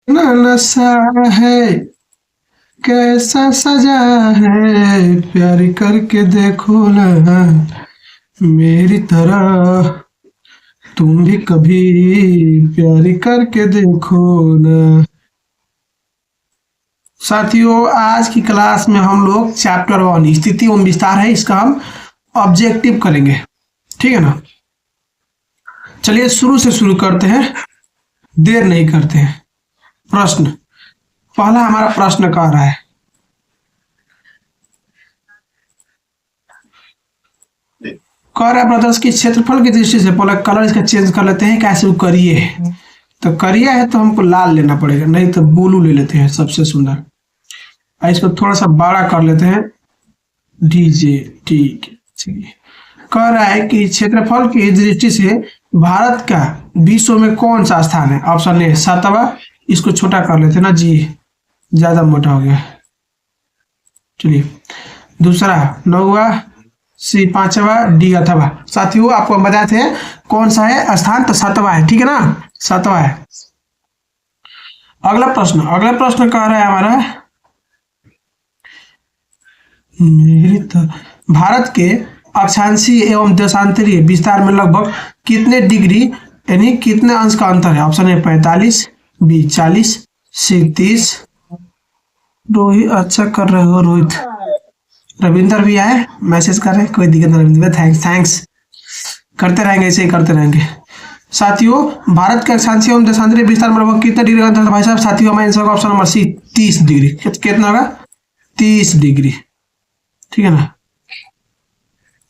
ना नशा है, कैसा सजा है, प्यार करके देखो ना मेरी तरह, तुम भी कभी प्यार करके देखो ना। साथियों, आज की क्लास में हम लोग चैप्टर 1 स्थिति एवं विस्तार है, इसका हम ऑब्जेक्टिव करेंगे। ठीक है ना। चलिए शुरू से शुरू करते हैं, देर नहीं करते हैं। प्रश्न, पहला हमारा प्रश्न कह रहा है, कह रहा है ब्रदर्स की क्षेत्रफल की दृष्टि से, पहले कलर इसका चेंज कर लेते हैं, कैसे वो करिए है। तो करिया है तो हमको लाल लेना पड़ेगा, नहीं तो ब्लू ले लेते हैं, सबसे सुंदर। और इसको थोड़ा सा बड़ा कर लेते हैं, डीजे। ठीक है, चलिए। कह रहा है कि क्षेत्रफल की दृष्टि से भारत का विश्व में कौन सा स्थान है। ऑप्शन ए 7वां, इसको छोटा कर लेते हैं ना जी, ज्यादा मोटा हो गया। चलिए, दूसरा 9वां, सी 5वां, डी 8वां। साथियों, आपको हम बताए थे कौन सा है स्थान, तो 7वां है। ठीक है ना, 7वां है। अगला प्रश्न कह रहा है हमारा, मेरी तो भारत के अक्षांशीय एवं देशांतरीय विस्तार में लगभग कितने डिग्री यानी कितने अंश का अंतर है। ऑप्शन ए 45, बी 40, सी 30। रोहित, अच्छा कर रहे हो रोहित। रविंदर भी आए, मैसेज कर रहे हैं, कोई दिक्कत नहीं रविंदर, थैंक्स थैंक्स। करते रहेंगे, ऐसे ही करते रहेंगे। साथियों, भारत के अक्षांशीय एवं देशांतरीय विस्तार में लगभग कितने डिग्री का अंतर है भाई साहब। साथियों, हमारे आंसर का ऑप्शन नंबर सी 30 डिग्री। कितना होगा, 30 डिग्री। ठीक है ना।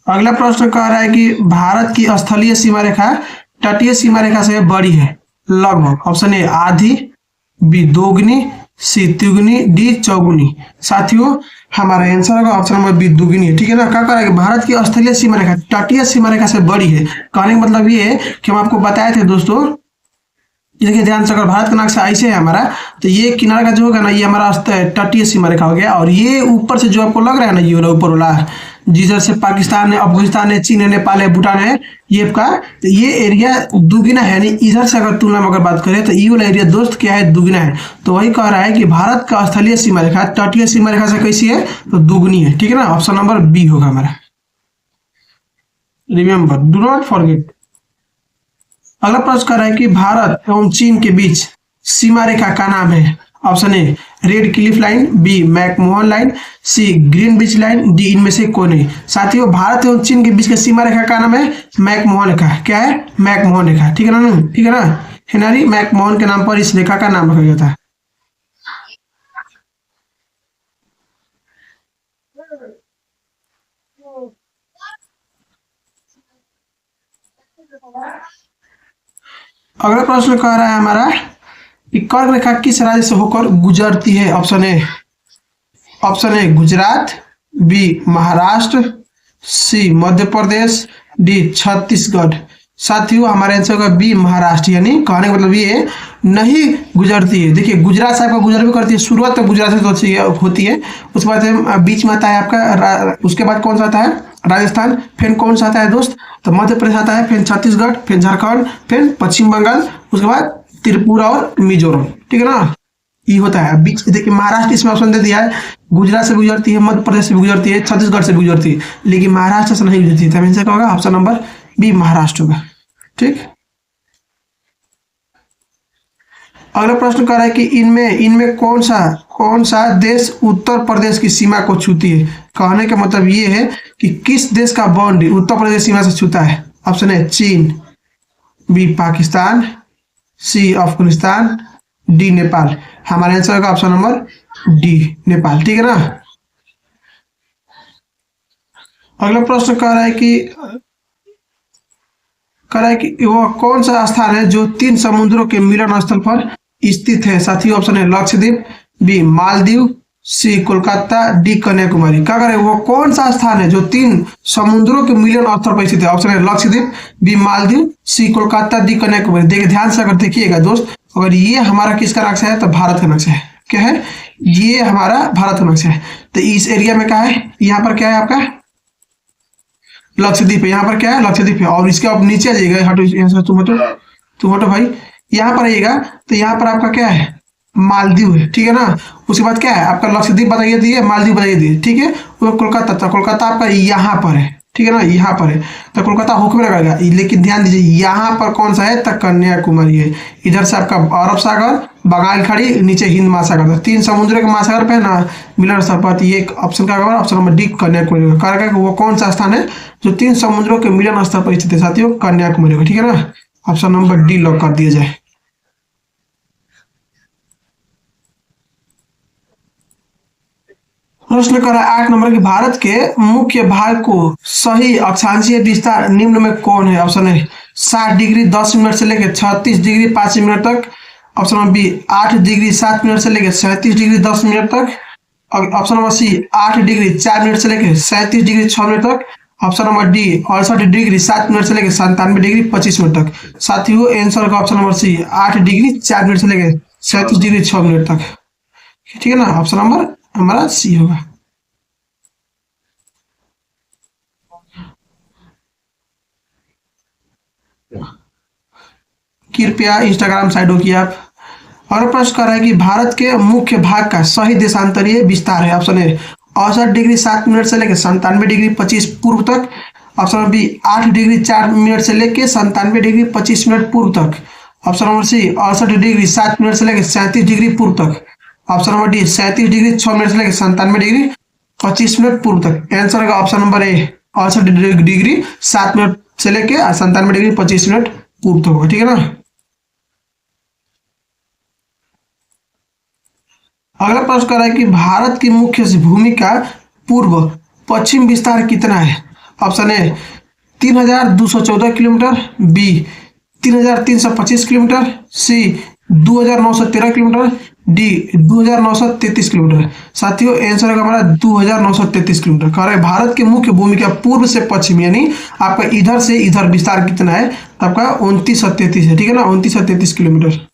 अगला प्रश्न कह रहा है कि भारत की स्थलीय सीमा रेखा तटीय सीमा रेखा से बड़ी है लगभग। ऑप्शन ए आधी, बी दोगुनी, सी तिगुनी, डी चौगुनी। साथियों, हमारा आंसर होगा ऑप्शन नंबर बी दुगुनी है। ठीक है ना। क्या कह रहा है कि भारत की स्थलीय सीमा रेखा तटीय सीमा रेखा से बड़ी है। कहने का मतलब ये है कि हम आपको बताए थे दोस्तों, देखिए ध्यान से, अगर भारत का नक्शा ऐसे है हमारा, तो ये किनारा का जो होगा ना, ये हमारा तटीय सीमा रेखा हो गया। और ये ऊपर से जो आपको लग रहा है ना, ये वाला ऊपर वाला, जिधर से पाकिस्तान है, अफगानिस्तान है, चीन है, नेपाल है, भूटान है, ये आपका, तो ये एरिया दुगुना है। यानी इधर से अगर तुलना में अगर बात करें तो ये वाला एरिया दोस्त क्या है, दुगुना है। तो वही कह रहा है कि भारत का स्थलीय सीमा रेखा तटीय सीमा रेखा से कैसी है, तो दुगुनी है। ठीक है ना। ऑप्शन नंबर बी होगा हमारा। Remember, do not forget. अगला प्रश्न कर रहा है कि भारत एवं चीन के बीच सीमा रेखा का नाम है। Option A Radcliffe line, B McMahon line, C green beach line, D इनमें से कोई नहीं। साथियों, भारत एवं चीन के बीच के सीमा रेखा का नाम है मैकमोहन रेखा। क्या है, मैकमोहन रेखा। ठीक है ना, ठीक है ना। हेनरी मैकमोहन के नाम पर इस रेखा का नाम रखा गया था। अगला प्रश्न कह रहा है हमारा कि कर्क रेखा किस राज्य से होकर गुजरती है। Option A Gujarat, B Maharashtra, C Madhya Pradesh, D Chhattisgarh. साथियों, हमारे आंसर का बी महाराष्ट्र। यानी कहने का मतलब ये नहीं गुजरती है। देखिए, गुजरात से आपका गुजर भी करती है, शुरुआत तो गुजरात से होती है, उसके बाद बीच में आता है आपका, उसके बाद कौन सा आता है, राजस्थान, फिर कौन सा आता है दोस्त, तो मध्य प्रदेश आता है, फिर छत्तीसगढ़, फिर झारखंड, फिर पश्चिम बंगाल, उसके बाद त्रिपुरा और मिजोरम। ठीक है ना। ये होता है बीच। देखिए, महाराष्ट्र इसमें ऑप्शन दे दिया है, गुजरात से भी गुजरती है, मध्य प्रदेश से भी गुजरती है, छत्तीसगढ़ से भी गुजरती है, लेकिन महाराष्ट्र से नहीं गुजरती है। तो आंसर क्या होगा, ऑप्शन नंबर बी महाराष्ट्र होगा। ठीक। अगला प्रश्न कर रहा है कि इनमें इनमें कौन सा देश उत्तर प्रदेश की सीमा को छूती है। कहने का मतलब ये है कि किस देश का बाउंड्री उत्तर प्रदेश सीमा से छूता है। ऑप्शन है चीन, बी पाकिस्तान, सी अफगानिस्तान, डी नेपाल। हमारे आंसर का ऑप्शन नंबर डी नेपाल। ठीक है ना। अगला प्रश्न कह रहा है कि वह कौन सा स्थान है जो 3 समुद्रों के मिलन स्थल पर स्थित है। साथियों, ऑप्शन है लक्षद्वीप, बी मालदीव, सी कोलकाता, डी कन्याकुमारी। क्या करें, वो कौन सा स्थान है जो 3 समुद्रों के मिलन स्थल पर स्थित है। ऑप्शन है लक्षद्वीप, बी मालदीव, सी कोलकाता, डी कन्याकुमारी। देखिए ध्यान से अगर देखिएगा दोस्त, अगर ये हमारा किसका नक्शा है, तो भारत का नक्शा है। क्या है, ये हमारा भारत का नक्शा है। तो इस एरिया में क्या है, यहाँ पर क्या है आपका लक्षद्वीप है। यहाँ पर क्या है, लक्षद्वीप है। और इसके आप नीचे आ जाइएगा, हटो तुम हटो भाई, यहाँ पर आइएगा, तो यहाँ पर आपका क्या है, मालदीव है, ठीक है ना। उसके बाद क्या है आपका, लक्षद्वीप बताइए दिए, मालदीव बताइए दिए, ठीक है। वो कोलकाता था, कोलकाता आपका यहाँ पर है, ठीक है ना, यहाँ पर है। तो कोलकाता होकर रहेगा, लेकिन ध्यान दीजिए यहाँ पर कौन सा है, तो कन्याकुमारी है। इधर से आपका अरब सागर, बंगाल खाड़ी, नीचे हिंद महासागर, तो तीन समुद्र के महासागर पे है ना मिलन स्थल पर। तो ये ऑप्शन का होगा, ऑप्शन नंबर डी कन्याकुमारी होगा। कारण कि वो कौन सा स्थान है जो तीन समुद्रों के मिलन स्थल पर स्थित है साथियों, कन्याकुमारी होगा, ठीक है ना। ऑप्शन नंबर डी लॉक कर दिया जाए। प्रश्न करा 8 नंबर की, भारत के मुख्य भाग को सही अक्षांशीय विस्तार निम्न में कौन है। ऑप्शन है 60 डिग्री 10 मिनट से लेकर 36 डिग्री 5 मिनट तक। Option number B 8 degree 7 minute से लेकर 37 डिग्री 10 मिनट तक। और option number C 8 degree 4 minute से लेकर 37 डिग्री 6 मिनट तक। Option number D 68 degree 7 minute से लेकर 97 डिग्री 25 मिनट तक। साथियों आंसर का option number C 8 degree 4 minute से लेकर 37 डिग्री 6 मिनट तक, ठीक है ना। ऑप्शन नंबर हमारा सी होगा। कृपया इंस्टाग्राम साइडों की आप। और प्रश्न कर रहा है कि भारत के मुख्य भाग का सही देशांतरीय विस्तार है। ऑप्शन ए 68 डिग्री 7 मिनट से लेकर 97 डिग्री 25 पूर्व तक। Option number B 8 degree 4 minute से लेकर 97 डिग्री 25 मिनट पूर्व तक। Option number C 68 degree 7 minute से लेकर 37 डिग्री पूर्व तक। Option number D 37 degree 6 minute से लेकर 97 डिग्री 25 मिनट पूर्व तक। आंसर का option number A 68 degree 7 minute से लेकर 97 डिग्री 25 मिनट पूर्व तक होगा, ठीक है ना। अगला प्रश्न कर रहा है कि भारत की मुख्य भूमि का पूर्व पश्चिम विस्तार कितना है। Option A 3214 kilometre, B 3325 kilometre, C 2913 kilometre, D 2933 kilometre. साथियों आंसर होगा हमारा 2933 किलोमीटर। कह रहे हैं भारत के मुख्य भूमि का पूर्व से पश्चिम यानी आपका इधर से इधर विस्तार कितना है, तो आपका 2933 है, ठीक है ना, 2933 किलोमीटर।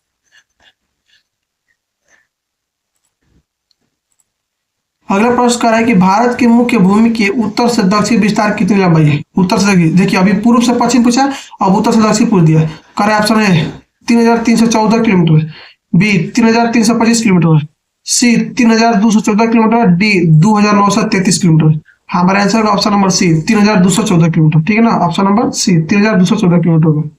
अगला प्रश्न कर रहा है कि भारत की मुख्य भूमि के उत्तर से दक्षिण विस्तार कितनी लंबाई है। उत्तर से देखिए अभी पूर्व से पश्चिम पूछा, अब उत्तर से दक्षिण पूछ दिया। करें ऑप्शन है 3314 kilometre, B 3325 kilometre, C 3214 kilometre, D 2933 kilometre. हमारा आंसर का ऑप्शन नंबर सी 3214 किलोमीटर, ठीक है ना। Option number C 3214 kilometre.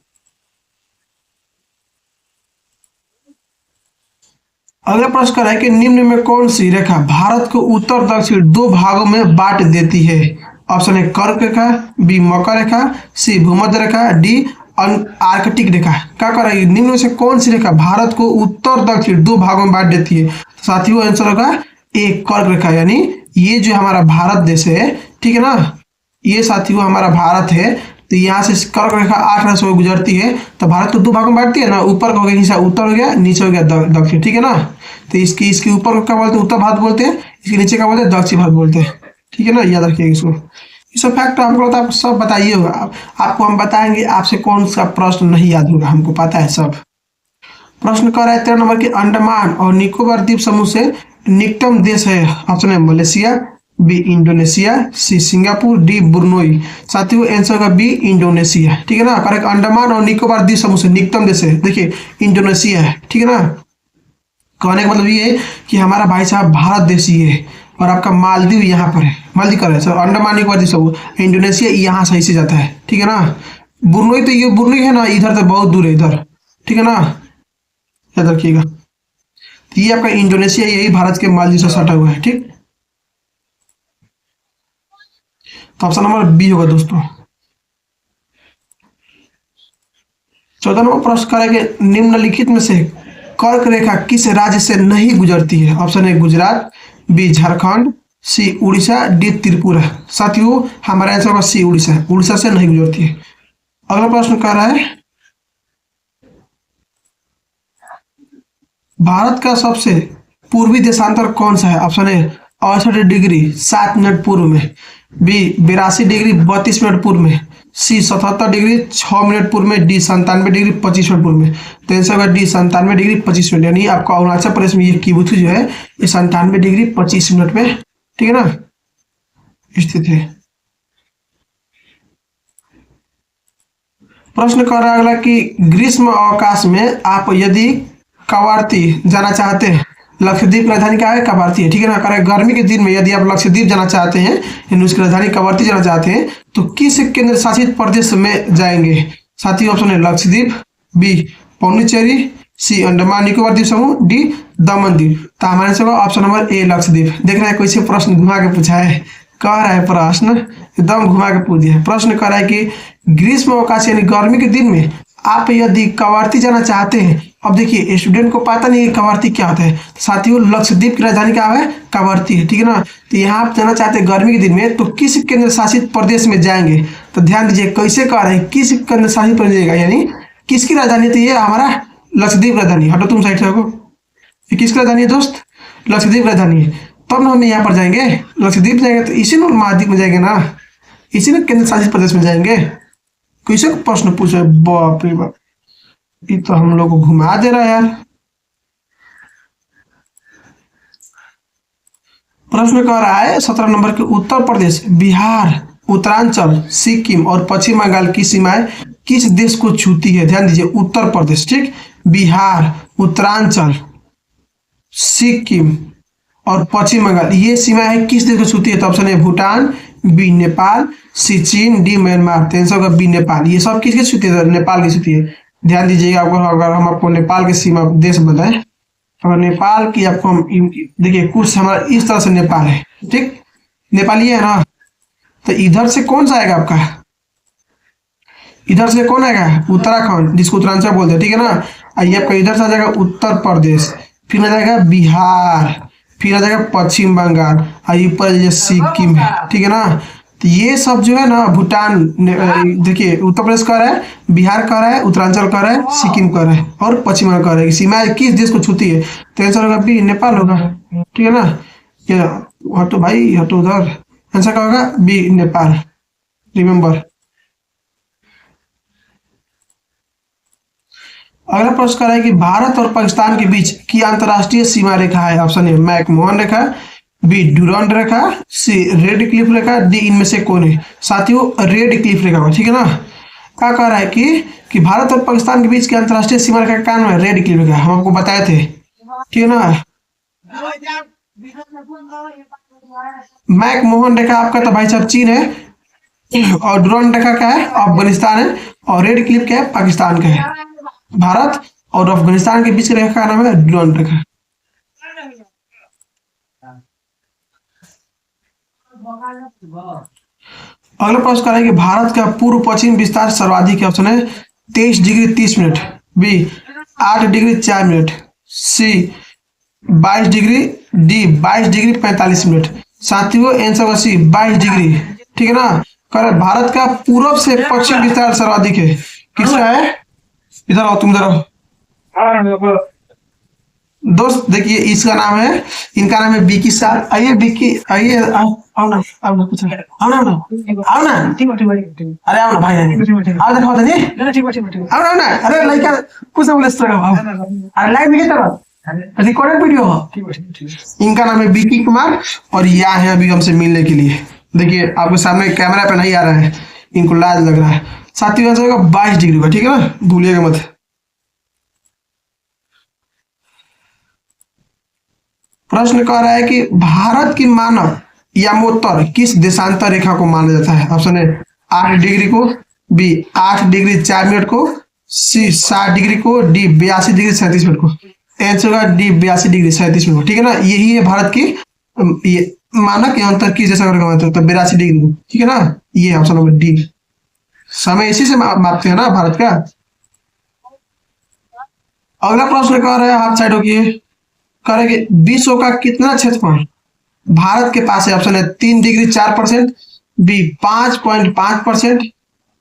अगला प्रश्न कर रहा है कि निम्न में कौन सी रेखा भारत को उत्तर दक्षिण दो भागों में बांट देती है। ऑप्शन है कर्क रेखा, बी मकर रेखा, सी भूमध्य रेखा, डी आर्कटिक रेखा। क्या कर रही है, निम्न में से कौन सी रेखा भारत को उत्तर दक्षिण दो भागों में बांट देती है। साथियों आंसर होगा ए कर्क रेखा, यानी ये जो हमारा भारत देश है, ठीक है ना, ये साथियों हमारा भारत है। तो यहाँ से कर्क रेखा 8 राशियों में गुजरती है, तो भारत को दो भागों में बांटती है ना, ऊपर का हो गया हिस्सा उत्तर हो गया, नीचे हो गया दक्षिण, ठीक है ना। तो इसके इसके ऊपर को क्या बोलते हैं, उत्तर भारत बोलते हैं, इसके नीचे क्या बोलते हैं, दक्षिण भारत बोलते हैं, ठीक है ना, याद रखिएगा इसको। ये सब फैक्ट हमको तो आप सब बताइए होगा, आपको हम बताएंगे, आपसे कौन सा प्रश्न नहीं याद होगा, हमको पता है सब। प्रश्न कर रहा है 13 नंबर के, अंडमान और निकोबार द्वीप समूह से निकटम देश है। ऑप्शन है Malaysia, B Indonesia, C Singapore, D Brunei. साथियों आंसर होगा बी इंडोनेशिया, ठीक है ना। करेक्ट, अंडमान और निकोबार द्वीप समूह से निकटम देश है, देखिए इंडोनेशिया है, ठीक है ना। कहने का मतलब ये है कि हमारा भाई साहब भारत देश ये है, और आपका मालदीव यहाँ पर है, मालदीव कर रहे हैं सर, अंडमान निकोबार द्वीप समूह, इंडोनेशिया यहाँ सही से जाता है, ठीक है ना। ब्रुनोई तो ये ब्रुनोई है ना, इधर तो बहुत दूर है इधर, ठीक है ना, याद रखिएगा। तो ये आपका इंडोनेशिया यही भारत के मालदीव से सटा हुआ है, ठीक। तो ऑप्शन नंबर बी होगा दोस्तों। 14 नंबर प्रश्न करेंगे, निम्नलिखित में से कर्क रेखा किस राज्य से नहीं गुजरती है। ऑप्शन है गुजरात, बी झारखंड, सी उड़ीसा, डी त्रिपुरा। साथियों हमारा आंसर होगा सी उड़ीसा, उड़ीसा से नहीं गुजरती है। अगला प्रश्न कह रहा है, भारत का सबसे पूर्वी देशांतर कौन सा है। ऑप्शन है 68 डिग्री 7 मिनट पूर्व में, बी 82 डिग्री 32 मिनट पूर्व में, सी 77 डिग्री 6 मिनट पूर्व में, डी 97 डिग्री 25 मिनट पूर्व में। तो आंसर होगा डी 97 डिग्री 25 मिनट, यानी आपका अरुणाचल प्रदेश में ये किबुथु जो है ये 97 डिग्री 25 मिनट में, ठीक है ना, स्थित है। प्रश्न कर रहा है अगला कि ग्रीष्म अवकाश में आप यदि कवारती जाना चाहते हैं, लक्षद्वीप राजधानी क्या है? कवारती है, ठीक है ना। करें गर्मी के दिन में यदि आप लक्षद्वीप जाना चाहते हैं यानी उसकी राजधानी कवारती जाना चाहते हैं तो किस केंद्र शासित प्रदेश में जाएंगे? साथियों ऑप्शन है लक्षद्वीप, बी पौंडीचेरी, सी अंडमान निकोबार द्वीप समूह, डी दमन द्वीप। तो हमारे से ऑप्शन नंबर ए लक्षद्वीप। देख रहे हैं कैसे प्रश्न घुमा के पूछा है, कह रहा है प्रश्न एकदम घुमा के पूछ दिया है। प्रश्न कह रहा है कि ग्रीष्म अवकाश यानी गर्मी के दिन में आप यदि कवारती जाना चाहते हैं। अब देखिए स्टूडेंट को पता नहीं है कवारती क्या होता है। साथियों लक्षद्वीप की राजधानी क्या है? कवारती है, ठीक है ना। तो यहाँ आप जाना चाहते हैं गर्मी के दिन में तो किस केंद्र शासित प्रदेश में जाएंगे? तो ध्यान दीजिए कैसे कह रहे हैं किस केंद्र शासित प्रदेश जाएगा यानी किसकी राजधानी? तो ये हमारा लक्षद्वीप राजधानी। हटो तुम साइड से हो, ये किसकी राजधानी है दोस्त? लक्षद्वीप राजधानी है। तब ना हम यहाँ पर जाएंगे, लक्षद्वीप जाएंगे तो इसी महाद्वीप में जाएंगे ना, इसी ने केंद्र शासित प्रदेश में जाएंगे। कैसे प्रश्न पूछे, बाप रे बाप, ये तो हम लोग को घुमा दे रहा है यार। प्रश्न कह रहा है 17 नंबर के उत्तर प्रदेश, बिहार, उत्तरांचल, सिक्किम और पश्चिम बंगाल की सीमाएं किस देश को छूती है? ध्यान दीजिए उत्तर प्रदेश, ठीक, बिहार, उत्तरांचल, सिक्किम और पश्चिम बंगाल ये सीमा है किस देश को छूती है? तो ऑप्शन है भूटान, बी नेपाल, सी चीन, डी म्यांमार। तो आंसर होगा बी नेपाल। ये सब किसके छूती है? नेपाल की छूती है। ध्यान दीजिएगा अगर हम आपको नेपाल के सीमा देश बताएं, अगर नेपाल की आपको हम देखिए कुछ हमारा इस तरह से नेपाल है, ठीक, नेपाल ये है ना। तो इधर से कौन सा आएगा आपका? इधर से कौन आएगा? उत्तराखंड, जिसको उत्तरांचल बोलते हैं, ठीक है ना। आइए आपका इधर से आ जाएगा उत्तर प्रदेश, फिर आ जाएगा बिहार, फिर आ जाएगा पश्चिम बंगाल, और ऊपर सिक्किम है, ठीक है ना। तो ये सब जो है ना भूटान, देखिए उत्तर प्रदेश कर रहा है, बिहार कर रहा है, उत्तरांचल कर रहा है, सिक्किम कर रहा है और पश्चिम बंगाल कर रहा है। सीमा किस देश को छूती है? तो आंसर होगा बी नेपाल होगा, ठीक है ना। क्या हटो भाई हटो उधर, आंसर क्या होगा? बी नेपाल। रिमेम्बर। अगला प्रश्न कर रहा है कि भारत और पाकिस्तान के बीच की अंतरराष्ट्रीय सीमा रेखा है। ऑप्शन है मैकमोहन रेखा, बी डुरांड रेखा, सी रेड क्लिफ रेखा, डी इनमें से कौन है? साथियों रेड क्लिफ रेखा, ठीक है ना। क्या कह रहा है कि भारत और पाकिस्तान के बीच की अंतरराष्ट्रीय सीमा रेखा का नाम है रेड क्लिफ रेखा। हम आपको बताए थे, ठीक है ना। मैकमोहन रेखा आपका तो भाई साहब चीन है, और डुरांड रेखा क्या है? अफगानिस्तान है, और रेड क्लिफ क्या है? पाकिस्तान का है। भारत और अफगानिस्तान के बीच की रेखा का नाम है डुरांड रेखा। अगला प्रश्न करें कि भारत का पूर्व पश्चिम विस्तार सर्वाधिक है। ऑप्शन है 23 degree 30 minute, B 8 degree 4 minute, C 22 degree, D 22 degree 45 minute. साथियों आंसर होगा सी 22 डिग्री, ठीक है ना। करें भारत का पूर्व से पश्चिम विस्तार सर्वाधिक है। किसका है? इधर आओ, तुम इधर आओ दोस्त। देखिए इसका नाम है, इनका नाम है विकी सर। आइए विकी, आइए आओ ना, आओ ना, कुछ आओ ना, आओ ना, अरे आओ ना भाई, आओ देखो तो आओ ना, अरे लड़का कुछ बोले अरे लाइव में क्या रिकॉर्डेड वीडियो हो। इनका नाम है विकी कुमार और यहाँ है अभी हमसे मिलने के लिए। देखिए आपके सामने कैमरा पे नहीं आ रहा है, इनको लाज लग रहा है। साथियों आंसर होगा 22 डिग्री का, ठीक है ना, भूलिएगा मत। प्रश्न कह रहा है कि भारत की मानव यमोत्तर किस देशांतर रेखा को माना जाता है। ऑप्शन है 8 डिग्री को, बी 8 डिग्री 4 मिनट को, सी 60 डिग्री को, डी 82 डिग्री 37 मिनट को। आंसर होगा डी 82 डिग्री 37 मिनट, ठीक है ना। यही है भारत की ये मानक यमोत्तर किस देशांतर रेखा मानते हैं? तो 82 डिग्री, ठीक है ना। ये ऑप्शन नंबर डी। समय इसी से मापते हैं ना भारत का। अगला प्रश्न कह रहा है, हाथ साइड होगी, कह रहे कि विश्व का कितना क्षेत्रफल भारत के पास है। ऑप्शन है 3 डिग्री 4%, बी 5.5%,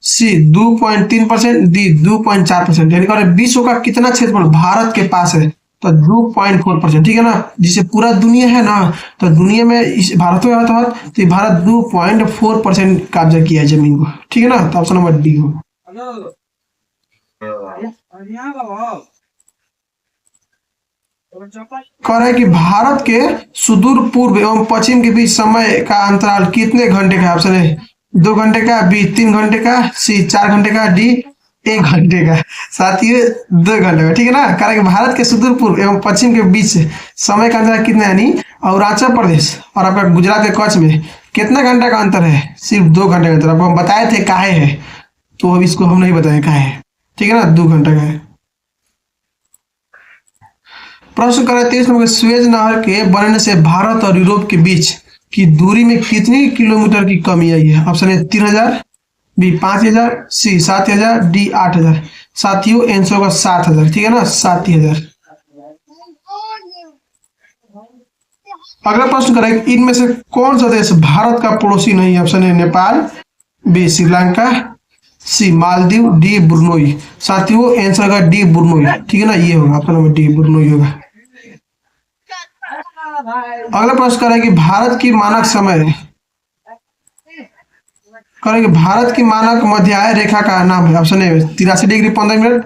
सी 2.3%, डी 2.4%। यानी कह रहे विश्व का कितना क्षेत्रफल भारत के पास है? तो 2.4%, ठीक है ना। जिसे पूरा दुनिया है ना, तो दुनिया में इस भारत में तो भारत 2.4% कब्जा किया है जमीन को, ठीक है ना। तो ऑप्शन नंबर डी हो। कह रहा है कि भारत के सुदूर पूर्व एवं पश्चिम के बीच समय का अंतराल कितने घंटे का? ऑप्शन है 2 घंटे का, बी 3 घंटे का, सी 4 घंटे का, डी 1 घंटे का। साथियों 2 घंटे का, ठीक है ना। कारण कि भारत के सुदूर पूर्व एवं पश्चिम के बीच समय का अंतर कितना है, यानी अरुणाचल प्रदेश और आपका गुजरात के कच्छ में कितना घंटा का अंतर है, सिर्फ 2 घंटे का अंतर। आपको हम बताए थे काहे है, तो अब इसको हम नहीं बताए काहे है, ठीक है ना, 2 घंटा का है। प्रश्न कर 23 नंबर, सुएज नहर के बनने से भारत और यूरोप के बीच की दूरी में कितनी किलोमीटर की कमी आई है? Option A 3000, B 5000, C 7000, D 8000। साथियों आंसर होगा 7000, ठीक है ना, 7000। अगला प्रश्न करें, इनमें से कौन सा देश भारत का पड़ोसी नहीं है? Option A Nepal, B Sri Lanka, C Maldives, D Brunei. साथियों आंसर होगा डी ब्रुनोई, ठीक है ना, ये होगा आपका नंबर डी ब्रुनोई होगा। अगला प्रश्न करें कि भारत की मानक मध्य रेखा का नाम है। Option A 83 degree 15 minute,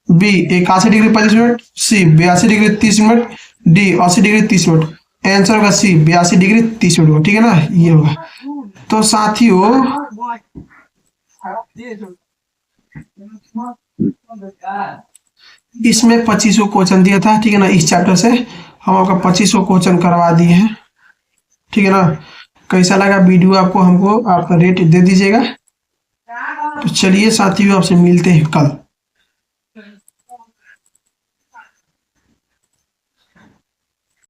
B 81 degree 25 minute, C 82 degree 30 minute, D 80 degree 30 minute. Answer होगा सी 82 डिग्री 30 मिनट होगा, ठीक है ना, ये होगा। तो साथियों इसमें 25 क्वेश्चन दिया था, ठीक है ना, इस चैप्टर से हम आपका 25 क्वेश्चन करवा दिए हैं, ठीक है ना। कैसा लगा वीडियो आपको, हमको आपका रेट दे दीजिएगा। तो चलिए साथियों आपसे मिलते हैं कल।